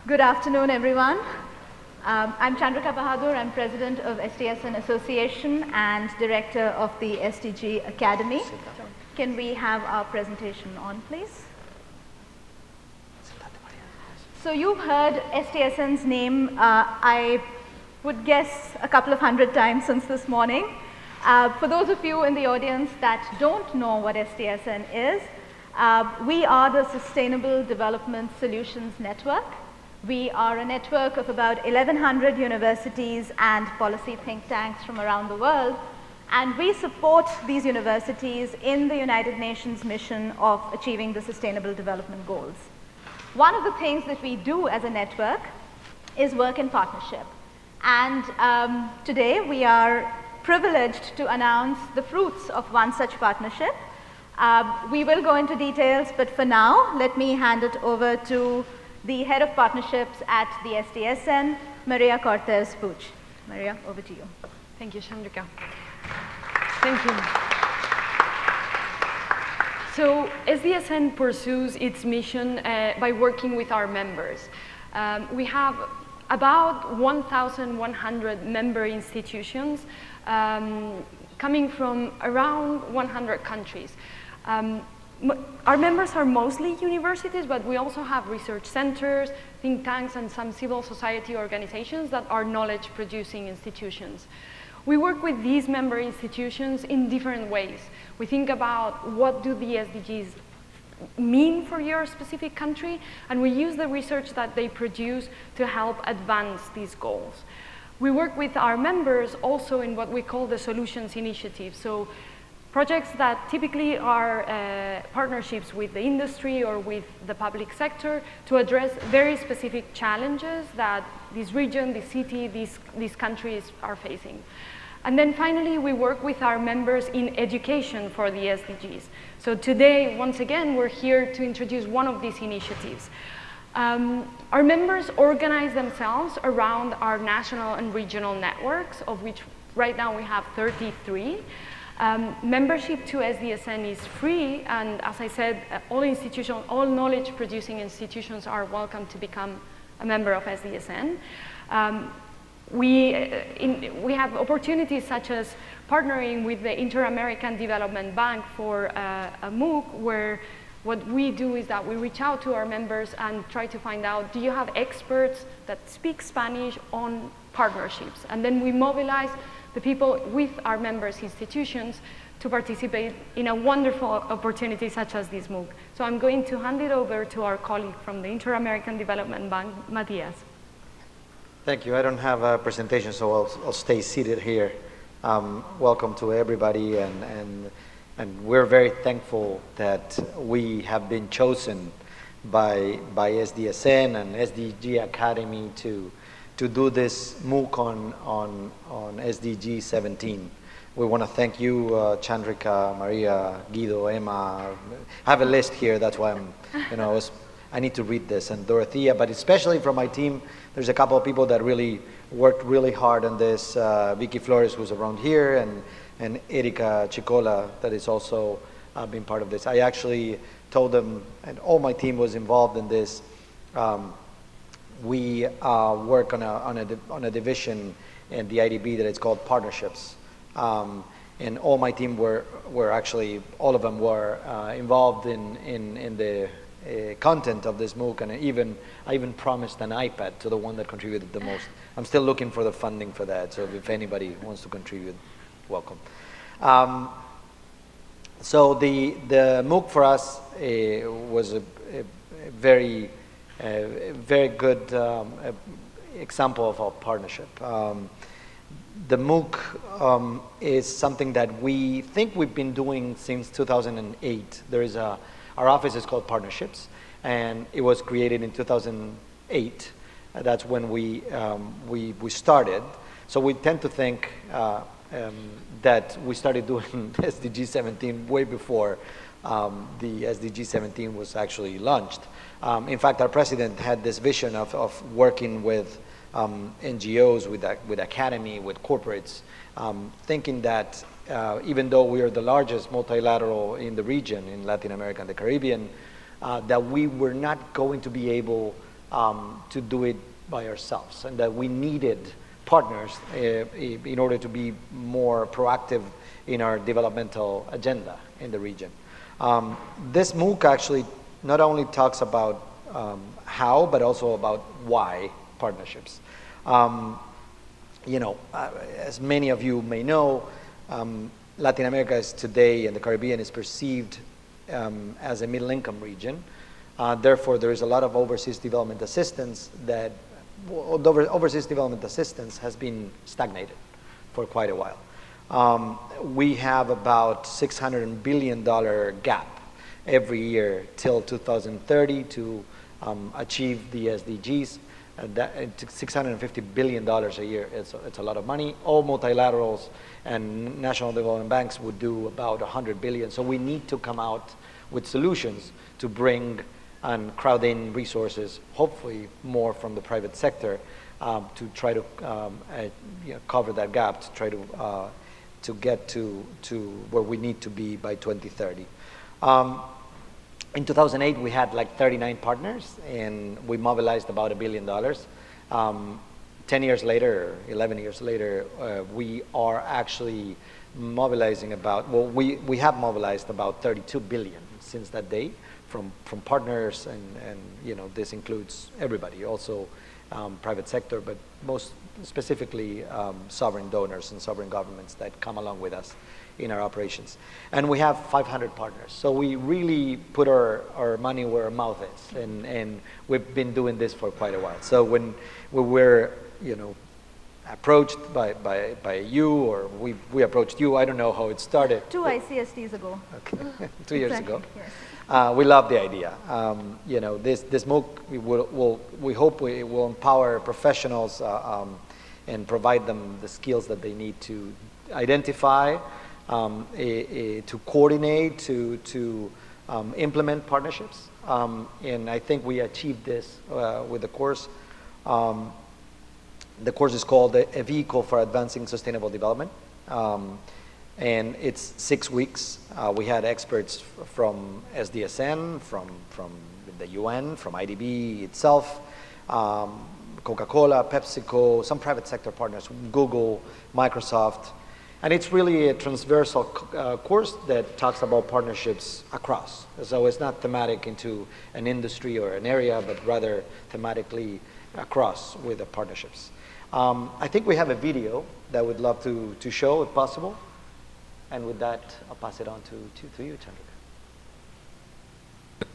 Good afternoon, everyone. I'm Chandrika Bahadur. I'm president of SDSN Association and director of the SDG Academy. Can we have our presentation on, please? So you've heard SDSN's name, I would guess, a couple of hundred times since this morning. For those of you in the audience that don't know what SDSN is, we are the Sustainable Development Solutions Network. We are a network of about 1,100 universities and policy think tanks from around the world, and we support these universities in the United Nations mission of achieving the Sustainable Development Goals. One of the things that we do as a network is work in partnership, and today we are privileged to announce the fruits of one such partnership. We will go into details, but for now, let me hand it over to the head of partnerships at the SDSN, Maria Cortez Puch. Maria, over to you. Thank you, Chandrika. Thank you. So SDSN pursues its mission by working with our members. We have about 1,100 member institutions coming from around 100 countries. Our members are mostly universities, but we also have research centers, think tanks, and some civil society organizations that are knowledge-producing institutions. We work with these member institutions in different ways. We think about what do the SDGs mean for your specific country, and we use the research that they produce to help advance these goals. We work with our members also in what we call the Solutions Initiative. So projects that typically are partnerships with the industry or with the public sector to address very specific challenges that this region, this city, these countries are facing. And then finally, we work with our members in education for the SDGs. So today, once again, we're here to introduce one of these initiatives. Our members organize themselves around our national and regional networks, of which right now we have 33. Membership to SDSN is free, and as I said, all knowledge-producing institutions are welcome to become a member of SDSN. We have opportunities such as partnering with the Inter-American Development Bank for a MOOC, where what we do is that we reach out to our members and try to find out, do you have experts that speak Spanish on partnerships? And then we mobilize the people with our members' institutions to participate in a wonderful opportunity such as this MOOC. So I'm going to hand it over to our colleague from the Inter-American Development Bank, Matthias. Thank you. I don't have a presentation, so I'll stay seated here. Welcome to everybody, and we're very thankful that we have been chosen by SDSN and SDG Academy to do this MOOC on SDG 17. We want to thank you, Chandrika, Maria, Guido, Emma. I have a list here, that's why I need to read this, and Dorothea, but especially from my team, there's a couple of people that really worked really hard on this. Vicky Flores, who's around here, and Erika Chicola, that is also been part of this. I actually told them, and all my team was involved in this. We work on a division in the IDB that is called partnerships, and all my team were actually, all of them were involved in the content of this MOOC, and I even promised an iPad to the one that contributed the most. I'm still looking for the funding for that, so if anybody wants to contribute, welcome. So the MOOC for us was a very good example of our partnership. The MOOC is something that we think we've been doing since 2008. Our office is called Partnerships, and it was created in 2008. That's when we started. So we tend to think that we started doing SDG 17 way before the SDG 17 was actually launched. In fact, our president had this vision of working with NGOs, with academy, with corporates, thinking that even though we are the largest multilateral in the region, in Latin America and the Caribbean, that we were not going to be able to do it by ourselves, and that we needed partners in order to be more proactive in our developmental agenda in the region. This MOOC actually not only talks about how, but also about why partnerships. As many of you may know, Latin America is today, and the Caribbean is perceived as a middle-income region. Therefore, there is a lot of overseas development assistance that, overseas development assistance has been stagnated for quite a while. We have about $600 billion gap every year till 2030 to achieve the SDGs. $650 billion a year, it's a lot of money. All multilaterals and national development banks would do about 100 billion. So we need to come out with solutions to bring and crowd in resources, hopefully more from the private sector, to try to cover that gap, to try to get to where we need to be by 2030. In 2008, we had like 39 partners, and we mobilized about $1 billion. 10 years later, 11 years later, we are actually mobilizing about, well, we have mobilized about 32 billion since that day from partners, and this includes everybody, also private sector, but most specifically sovereign donors and sovereign governments that come along with us in our operations. And we have 500 partners. So we really put our money where our mouth is, and we've been doing this for quite a while. So when we were, approached by you, or we approached you, I don't know how it started. 2 ICSDs ago. Okay, 2 years ago. Yes. We love the idea. This MOOC, we hope it will empower professionals and provide them the skills that they need to identify, to coordinate, to implement partnerships. And I think we achieved this with the course. The course is called A Vehicle for Advancing Sustainable Development. And it's 6 weeks. We had experts from SDSN, from the UN, from IDB itself, Coca-Cola, PepsiCo, some private sector partners, Google, Microsoft. And it's really a transversal course that talks about partnerships across. So it's not thematic into an industry or an area, but rather thematically across with the partnerships. I think we have a video that we'd love to show if possible. And with that, I'll pass it on to you, Chandrika.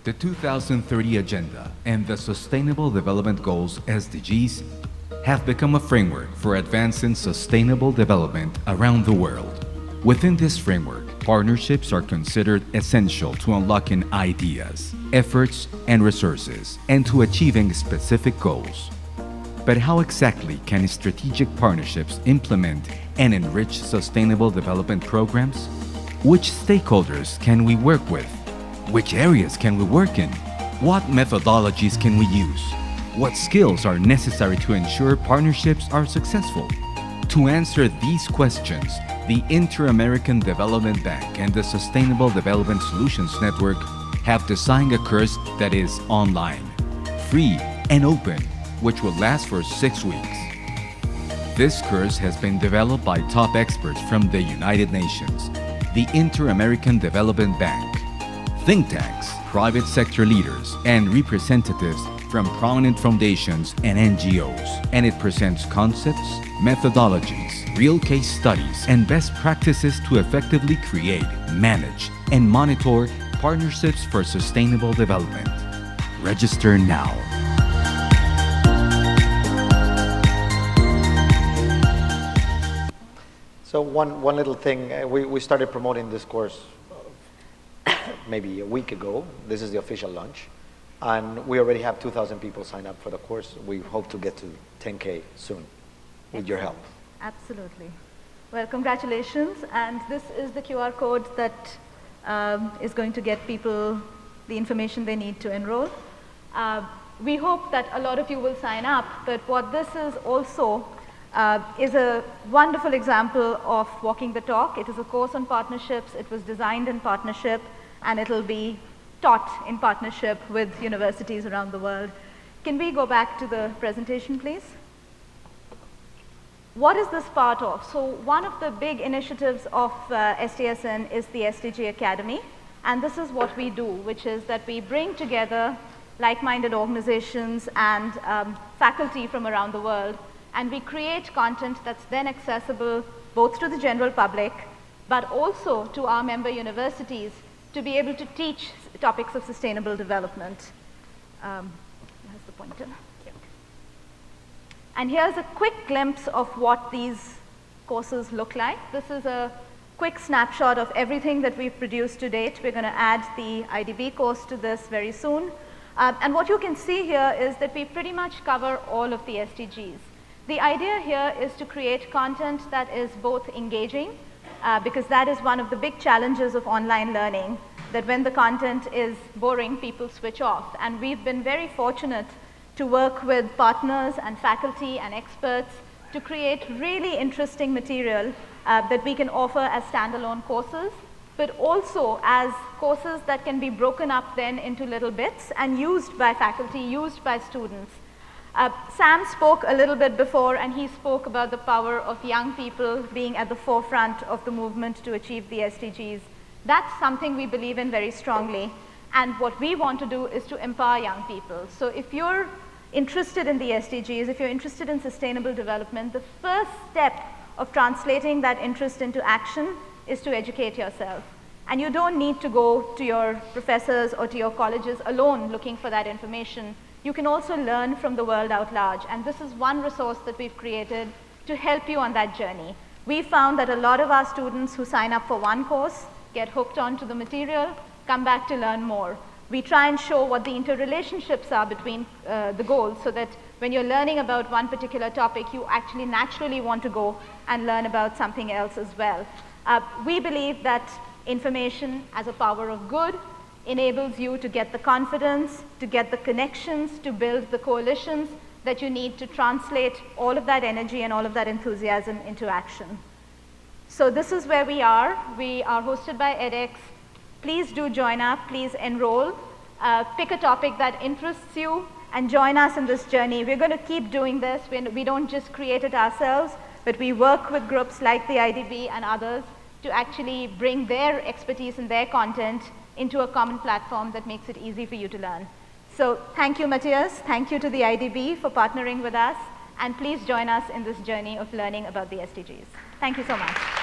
The 2030 Agenda and the Sustainable Development Goals, SDGs, have become a framework for advancing sustainable development around the world. Within this framework, partnerships are considered essential to unlocking ideas, efforts, and resources, and to achieving specific goals. But how exactly can strategic partnerships implement and enrich sustainable development programs? Which stakeholders can we work with? Which areas can we work in? What methodologies can we use? What skills are necessary to ensure partnerships are successful? To answer these questions, the Inter-American Development Bank and the Sustainable Development Solutions Network have designed a course that is online, free, and open, which will last for 6 weeks. This course has been developed by top experts from the United Nations, the Inter-American Development Bank, think tanks, private sector leaders, and representatives from prominent foundations and NGOs, and it presents concepts, methodologies, real case studies, and best practices to effectively create, manage, and monitor partnerships for sustainable development. Register now. So one little thing, we started promoting this course maybe a week ago. This is the official launch. And we already have 2,000 people signed up for the course. We hope to get to 10K soon with your help. Absolutely. Well, congratulations. And this is the QR code that is going to get people the information they need to enroll. We hope that a lot of you will sign up, but what this is also is a wonderful example of walking the talk. It is a course on partnerships. It was designed in partnership, and it'll be taught in partnership with universities around the world. Can we go back to the presentation, please? What is this part of? So one of the big initiatives of SDSN is the SDG Academy. And this is what we do, which is that we bring together like-minded organizations and faculty from around the world, and we create content that's then accessible both to the general public, but also to our member universities to be able to teach topics of sustainable development. Here's the pointer. And here's a quick glimpse of what these courses look like. This is a quick snapshot of everything that we've produced to date. We're going to add the IDB course to this very soon. And what you can see here is that we pretty much cover all of the SDGs. The idea here is to create content that is both engaging, because that is one of the big challenges of online learning, that when the content is boring, people switch off. And we've been very fortunate to work with partners and faculty and experts to create really interesting material that we can offer as standalone courses, but also as courses that can be broken up then into little bits and used by faculty, used by students. Sam spoke a little bit before, and he spoke about the power of young people being at the forefront of the movement to achieve the SDGs. That's something we believe in very strongly. And what we want to do is to empower young people. So if you're interested in the SDGs, if you're interested in sustainable development, the first step of translating that interest into action is to educate yourself. And you don't need to go to your professors or to your colleges alone looking for that information. You can also learn from the world out large. And this is one resource that we've created to help you on that journey. We found that a lot of our students who sign up for one course get hooked onto the material, come back to learn more. We try and show what the interrelationships are between the goals, so that when you're learning about one particular topic, you actually naturally want to go and learn about something else as well. We believe that information as a power of good enables you to get the confidence, to get the connections, to build the coalitions that you need to translate all of that energy and all of that enthusiasm into action. So this is where we are. We are hosted by edX. Please do join up, please enroll, pick a topic that interests you, and join us in this journey. We're going to keep doing this. We don't just create it ourselves, but we work with groups like the IDB and others to actually bring their expertise and their content into a common platform that makes it easy for you to learn. So thank you, Matthias. Thank you to the IDB for partnering with us. And please join us in this journey of learning about the SDGs. Thank you so much.